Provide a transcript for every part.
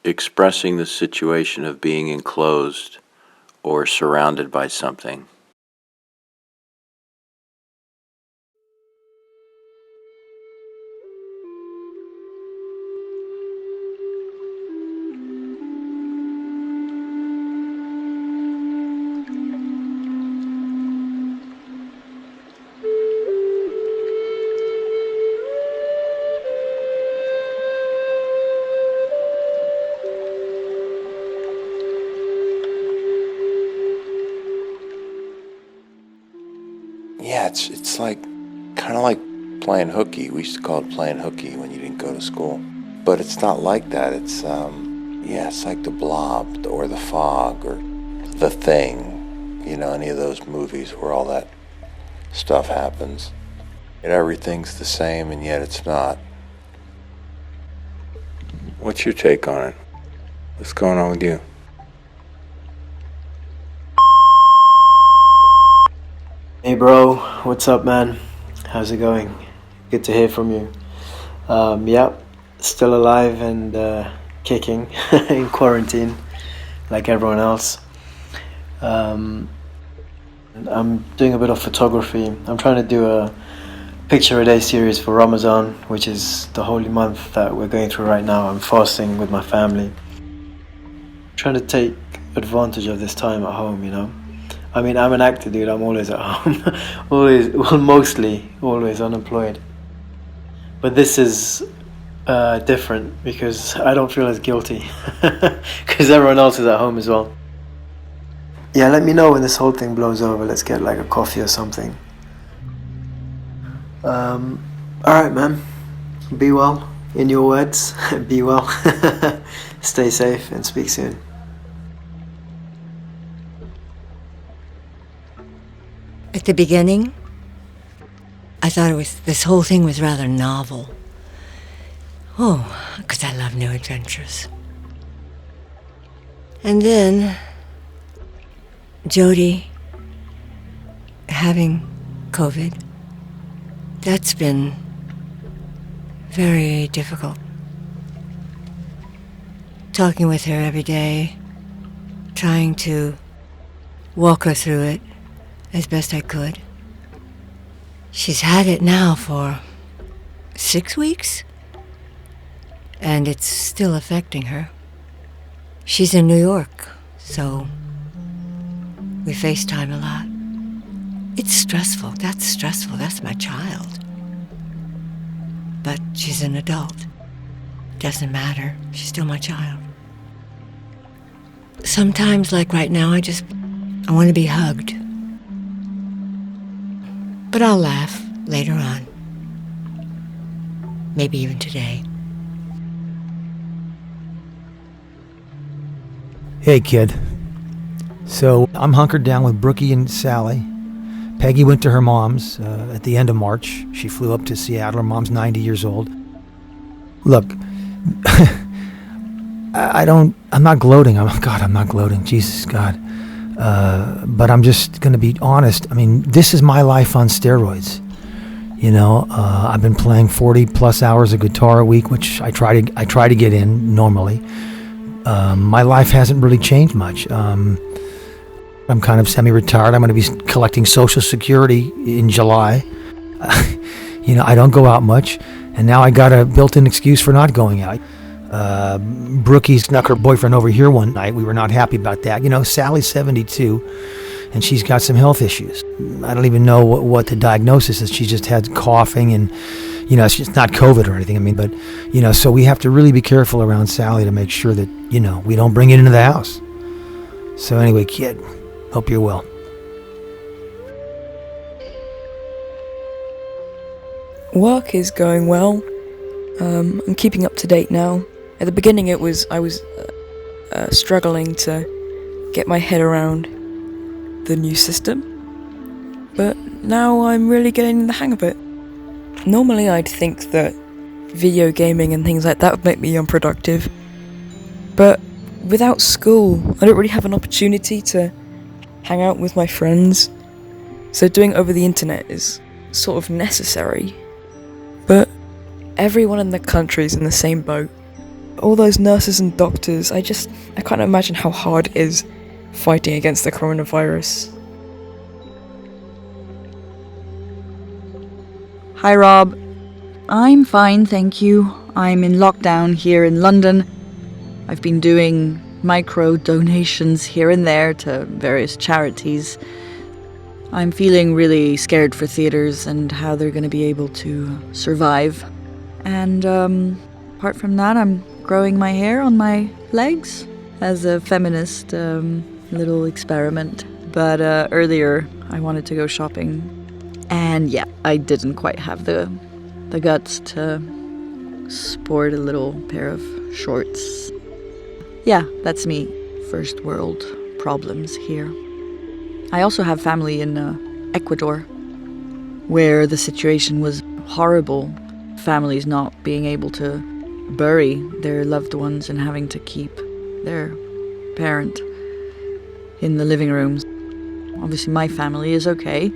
expressing the situation of being enclosed or surrounded by something. Yeah, it's like kind of like playing hooky. We used to call it playing hooky when you didn't go to school. But it's not like that. It's like The Blob or The Fog or The Thing. Any of those movies where all that stuff happens. And everything's the same and yet it's not. What's your take on it? What's going on with you? Hey bro, what's up man? How's it going? Good to hear from you. Yep, still alive and kicking in quarantine like everyone else. I'm doing a bit of photography. I'm trying to do a picture a day series for Ramadan, which is the holy month that we're going through right now. I'm fasting with my family. Trying to take advantage of this time at home, I mean, I'm an actor, dude. I'm always at home. Mostly always unemployed. But this is different because I don't feel as guilty because everyone else is at home as well. Yeah, let me know when this whole thing blows over. Let's get like a coffee or something. Alright, man. Be well. In your words, be well. Stay safe and speak soon. At the beginning, I thought this whole thing was rather novel. Oh, because I love new adventures. And then, Jody having COVID, that's been very difficult. Talking with her every day, trying to walk her through it as best I could. She's had it now for 6 weeks, and it's still affecting her. She's in New York, so we FaceTime a lot. It's stressful. That's my child. But she's an adult. Doesn't matter. She's still my child. Sometimes, like right now, I want to be hugged. But I'll laugh later on. Maybe even today. Hey kid. So I'm hunkered down with Brookie and Sally. Peggy went to her mom's at the end of March. She flew up to Seattle. Her mom's 90 years old. Look, I'm not gloating. I'm not gloating. Jesus, God. But I'm just going to be honest. I mean, this is my life on steroids. I've been playing 40 plus hours of guitar a week, which I try to get in normally. My life hasn't really changed much. I'm kind of semi-retired. I'm going to be collecting Social Security in July. I don't go out much, and now I got a built-in excuse for not going out. Brookie snuck her boyfriend over here one night. We were not happy about that. Sally's 72, and she's got some health issues. I don't even know what the diagnosis is. She just had coughing, and it's not COVID or anything. But so we have to really be careful around Sally to make sure that we don't bring it into the house. So anyway, kid, hope you're well. Work is going well. I'm keeping up to date now. At the beginning I was struggling to get my head around the new system, but now I'm really getting the hang of it. Normally I'd think that video gaming and things like that would make me unproductive, but without school I don't really have an opportunity to hang out with my friends, so doing it over the internet is sort of necessary. But everyone in the country is in the same boat. All those nurses and doctors, I can't imagine how hard it is fighting against the coronavirus. Hi Rob. I'm fine, thank you. I'm in lockdown here in London. I've been doing micro donations here and there to various charities. I'm feeling really scared for theatres and how they're going to be able to survive. And apart from that, I'm growing my hair on my legs as a feminist little experiment. But earlier I wanted to go shopping. And yeah, I didn't quite have the guts to sport a little pair of shorts. Yeah, that's me. First world problems here. I also have family in Ecuador, where the situation was horrible. Families not being able to bury their loved ones and having to keep their parent in the living rooms. Obviously my family is okay,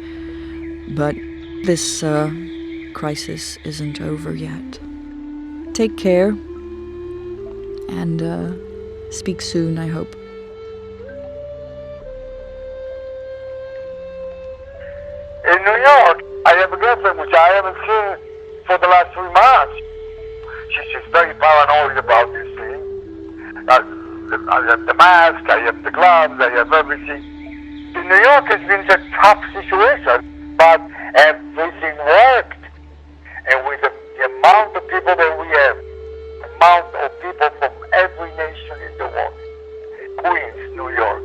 but this crisis isn't over yet. Take care, and speak soon, I hope. In New York, I have a girlfriend which I haven't seen for the last 3 months. She's very paranoid about this thing. I have the mask, I have the gloves, I have everything. In New York, it's been a tough situation, but everything worked. And with the amount of people that we have, the amount of people from every nation in the world, Queens, New York,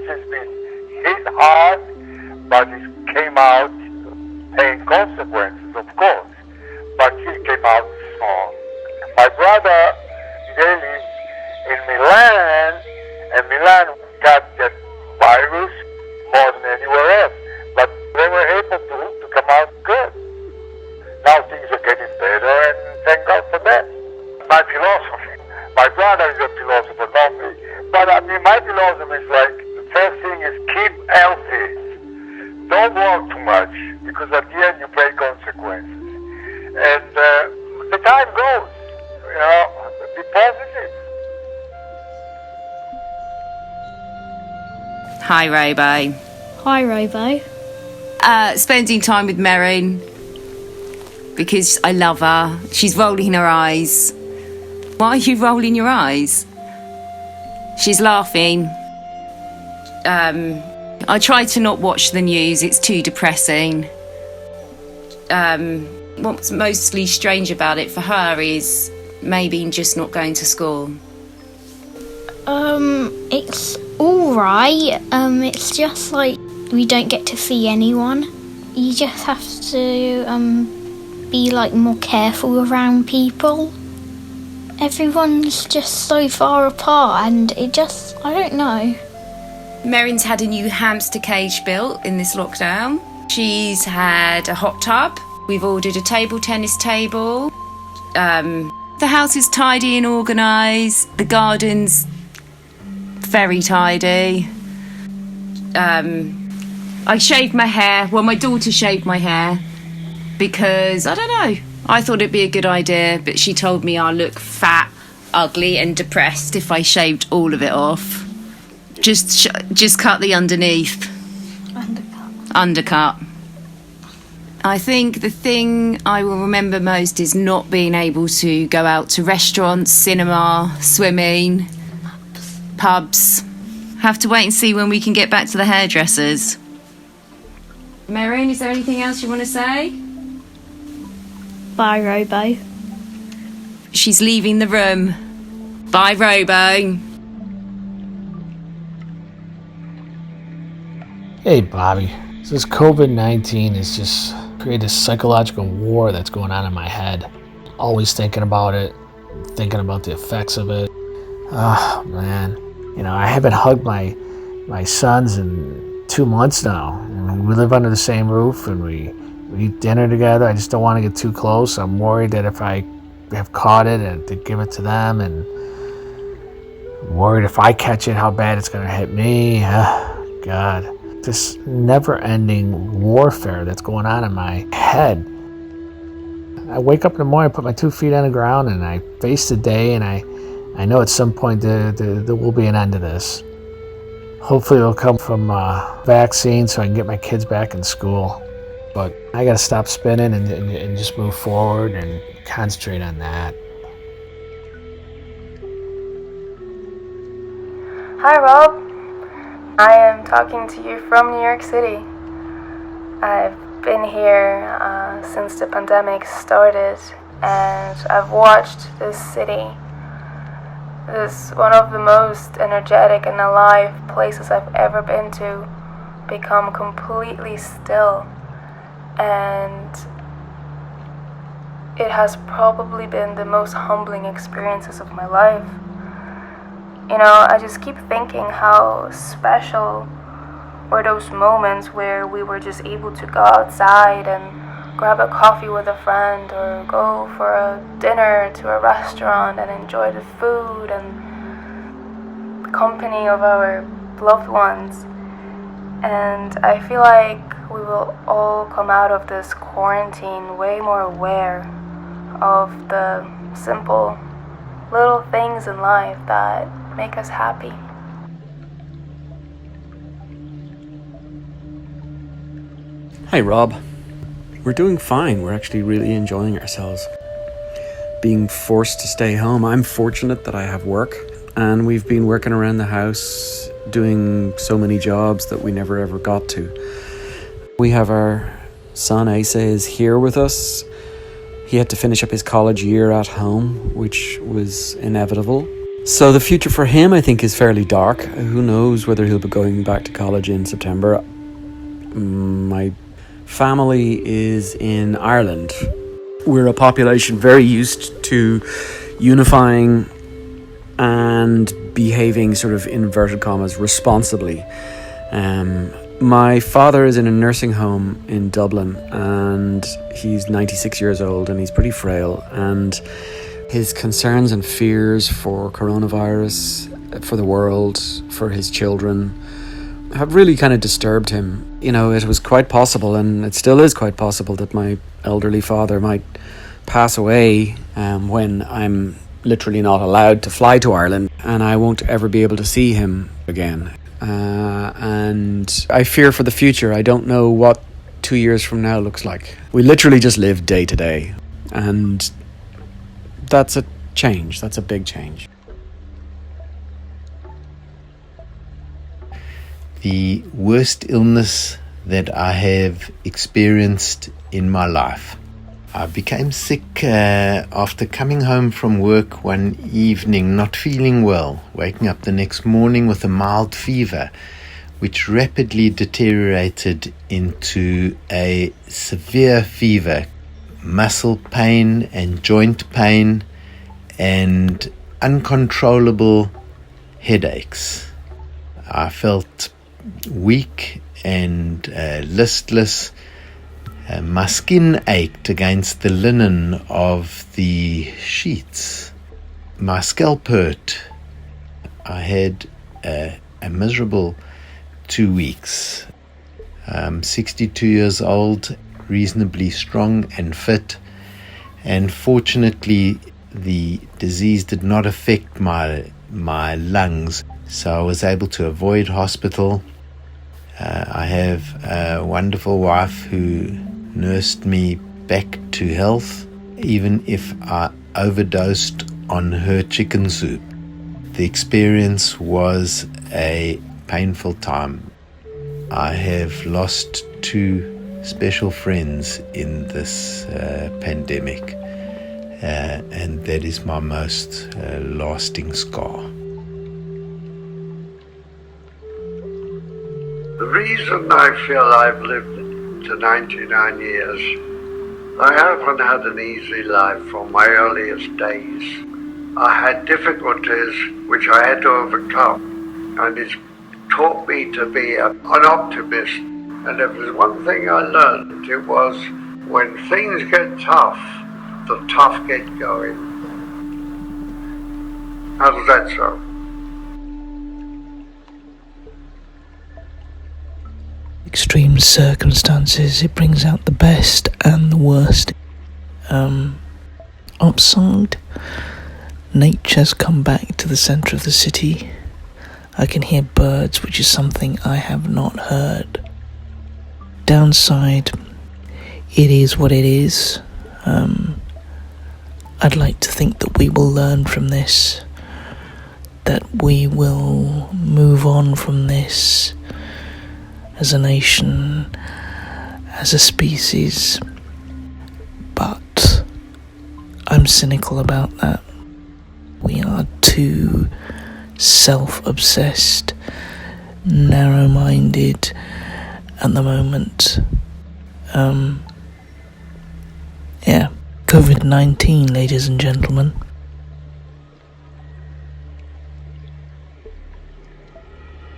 she's been hit hard, but it came out paying consequences, of course. But she came out strong. My brother, they live in Milan, and Milan got that virus more than anywhere else. But they were able to come out good. Now things are getting better, and thank God for that. My philosophy, my brother is a philosopher, not me. But I mean, my philosophy is like, the first thing is keep healthy. Don't work too much, because at the end you pay consequences. And the time goes, be positive. Hi, Robo. Hi, Robo. Spending time with Merrin because I love her. She's rolling her eyes. Why are you rolling your eyes? She's laughing. I try to not watch the news. It's too depressing. What's mostly strange about it for her is maybe just not going to school. It's alright. It's just like we don't get to see anyone. You just have to, be like more careful around people. Everyone's just so far apart and I don't know. Merrin's had a new hamster cage built in this lockdown. She's had a hot tub. We've ordered a table tennis table. The house is tidy and organised. The garden's very tidy. I shaved my hair. Well, my daughter shaved my hair because, I don't know, I thought it'd be a good idea, but she told me I'll look fat, ugly and depressed if I shaved all of it off. Just cut the underneath. Undercut. I think the thing I will remember most is not being able to go out to restaurants, cinema, swimming, pubs. Have to wait and see when we can get back to the hairdressers. Merrin, is there anything else you want to say? Bye, Robo. She's leaving the room. Bye, Robo. Hey, Bobby. So this COVID-19 has just created a psychological war that's going on in my head. Always thinking about it, thinking about the effects of it. Oh, man. I haven't hugged my sons in 2 months now. We live under the same roof and we eat dinner together. I just don't want to get too close. I'm worried that if I have caught it and to give it to them, and I'm worried if I catch it, how bad it's going to hit me. God. This never-ending warfare that's going on in my head. I wake up in the morning, I put my 2 feet on the ground, and I face the day, and I I know at some point there will be an end to this. Hopefully it'll come from vaccine so I can get my kids back in school. But I gotta stop spinning and just move forward and concentrate on that. Hi Rob, I am talking to you from New York City. I've been here since the pandemic started, and I've watched this city. It is one of the most energetic and alive places I've ever been to become completely still, and it has probably been the most humbling experiences of my life. You know, I just keep thinking how special were those moments where we were just able to go outside and grab a coffee with a friend or go for a dinner to a restaurant and enjoy the food and the company of our loved ones. And I feel like we will all come out of this quarantine way more aware of the simple little things in life that make us happy. Hi Rob. We're doing fine. We're actually really enjoying ourselves. Being forced to stay home. I'm fortunate that I have work, and we've been working around the house doing so many jobs that we never ever got to. We have our son Asa is here with us. He had to finish up his college year at home, which was inevitable. So the future for him, I think, is fairly dark. Who knows whether he'll be going back to college in September. My family is in Ireland. We're a population very used to unifying and behaving sort of, inverted commas, responsibly. My father is in a nursing home in Dublin, and he's 96 years old and he's pretty frail, and his concerns and fears for coronavirus, for the world, for his children, have really kind of disturbed him. You know, it was quite possible, and it still is quite possible, that my elderly father might pass away when I'm literally not allowed to fly to Ireland, and I won't ever be able to see him again. And I fear for the future. I don't know what 2 years from now looks like. We literally just live day to day, and that's a change. That's a big change. The worst illness that I have experienced in my life. I became sick after coming home from work one evening, not feeling well, waking up the next morning with a mild fever, which rapidly deteriorated into a severe fever, muscle pain and joint pain, and uncontrollable headaches. I felt weak and listless. My skin ached against the linen of the sheets. My scalp hurt. I had a miserable 2 weeks. I'm 62 years old, reasonably strong and fit, and fortunately the disease did not affect my lungs, so I was able to avoid hospital. I have a wonderful wife who nursed me back to health, even if I overdosed on her chicken soup. The experience was a painful time. I have lost 2 special friends in this pandemic, and that is my most lasting scar. The reason I feel I've lived to 99 years, I haven't had an easy life from my earliest days. I had difficulties which I had to overcome, and it's taught me to be an optimist. And if there's one thing I learned, it was when things get tough, the tough get going. How does that sound? Extreme circumstances, it brings out the best and the worst. Upside, Nature's come back to the centre of the city. I can hear birds, which is something I have not heard. Downside, it is what it is. I'd like to think that we will learn from this, that we will move on from this as a nation, as a species, but I'm cynical about that. We are too self-obsessed, narrow-minded at the moment. COVID-19, ladies and gentlemen.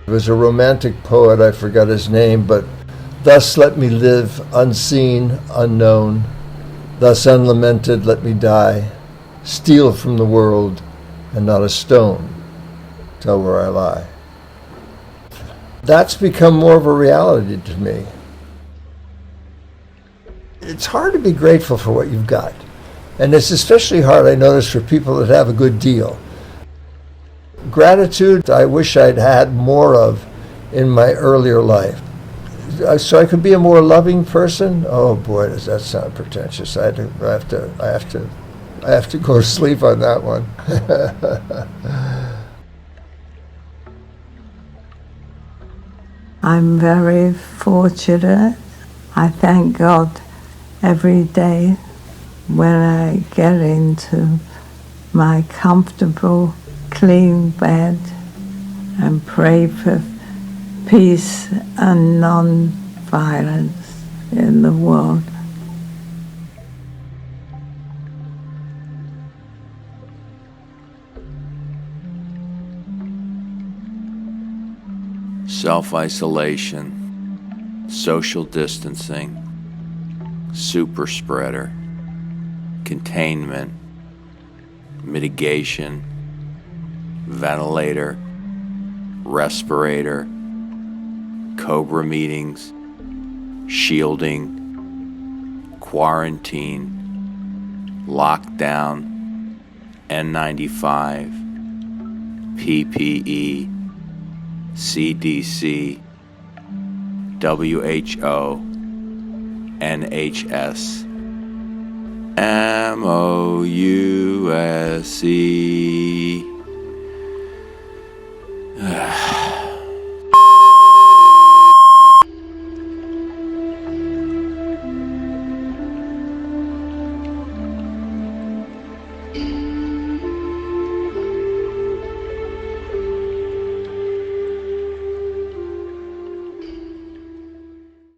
He was a romantic poet, I forgot his name, but thus let me live, unseen, unknown. Thus unlamented let me die, steal from the world, and not a stone tell where I lie. That's become more of a reality to me. It's hard to be grateful for what you've got. And it's especially hard, I notice, for people that have a good deal. Gratitude, I wish I'd had more of in my earlier life. So I could be a more loving person. Oh boy, does that sound pretentious. I have to go to sleep on that one. I'm very fortunate. I thank God every day when I get into my comfortable, clean bed and pray for peace and non-violence in the world. Self-isolation, social distancing, super spreader, containment, mitigation, ventilator, respirator, COBRA meetings, shielding, quarantine, lockdown, N95, PPE, CDC, WHO, NHS, MOUSE.